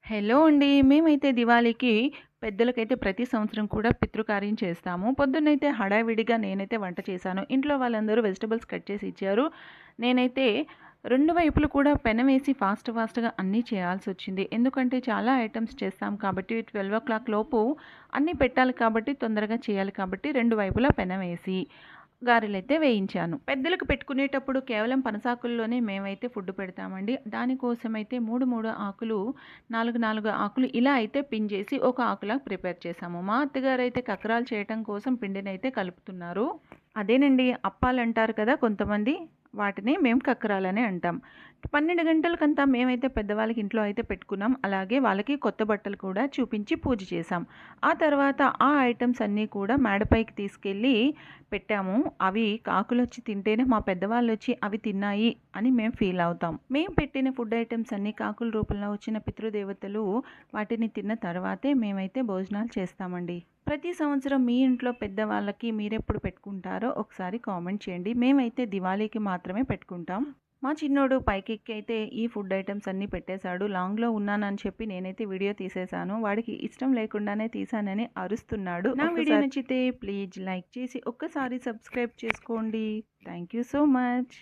Hello అండి. మేమైతే దివాళీకి పెద్దలకైతే ప్రతి సంవత్సరం కూడా పితృకార్యం చేస్తాము. పొద్దున్నైతే హడావిడిగా నేనైతే వంట చేశాను. ఇంట్లో వాళ్ళందరూ వెజిటబుల్స్ కట్ చేసి ఇచ్చారు. నేనైతే 2 వైపులు కూడా పెనం వేసి ఫాస్ట్‌గా అన్నీ చేయాల్సొచ్చింది. ఎందుకంటే చాలా ఐటెమ్స్ చేస్తాం కాబట్టి 12:00 లోపు అన్నీ పెట్టాలి కాబట్టి తొందరగా చేయాలి కాబట్టి 2 వైపులా పెనం వేసి గారెలైతే వేయించాను. పెద్దలకు పెట్టుకునేటప్పుడు కేవలం పనసాకుల్లోనే మేమైతే ఫుడ్ పెడతామండి. దానికోసమైతే 3 ఆకులు, 4 ఆకులు ఇలా అయితే పిన్ చేసి ఒక ఆకులా ప్రిపేర్ చేశాము. మా అత్తగారైతే కకరాలు చేయటం కోసం పిండినైతే కలుపుతున్నారు. అదేనండి అప్పాలంటారు కదా కొంతమంది. వాటిని మేము కక్కరాలనే అంటాం. 12 గంటలకంతా మేమైతే పెద్దవాళ్ళకి ఇంట్లో అయితే పెట్టుకున్నాం. అలాగే వాళ్ళకి కొత్త బట్టలు కూడా చూపించి పూజ చేశాం. ఆ తర్వాత ఆ ఐటెమ్స్ అన్నీ కూడా మేడపైకి తీసుకెళ్ళి పెట్టాము. అవి కాకులొచ్చి తింటేనే మా పెద్దవాళ్ళొచ్చి అవి తిన్నాయి అని మేము ఫీల్ అవుతాం. మేము పెట్టిన ఫుడ్ ఐటెమ్స్ అన్నీ కాకుల రూపంలో వచ్చిన పితృదేవతలు వాటిని తిన్న తర్వాతే మేమైతే భోజనాలు చేస్తామండి. ప్రతి సంవత్సరం మీ ఇంట్లో పెద్దవాళ్ళకి మీరెప్పుడు పెట్టుకుంటారో ఒకసారి కామెంట్ చేయండి. మేమైతే దివాళీకి మాత్రమే పెట్టుకుంటాం. మా చిన్నోడు పైకెక్కి అయితే ఈ ఫుడ్ ఐటెమ్స్ అన్నీ పెట్టేశాడు. లాంగ్‌లో ఉన్నానని చెప్పి నేనైతే వీడియో తీసేశాను. వాడికి ఇష్టం లేకుండానే తీశానని అరుస్తున్నాడు. నా వీడియో నచ్చితే ప్లీజ్ లైక్ చేసి ఒక్కసారి సబ్స్క్రైబ్ చేసుకోండి. Thank you so much.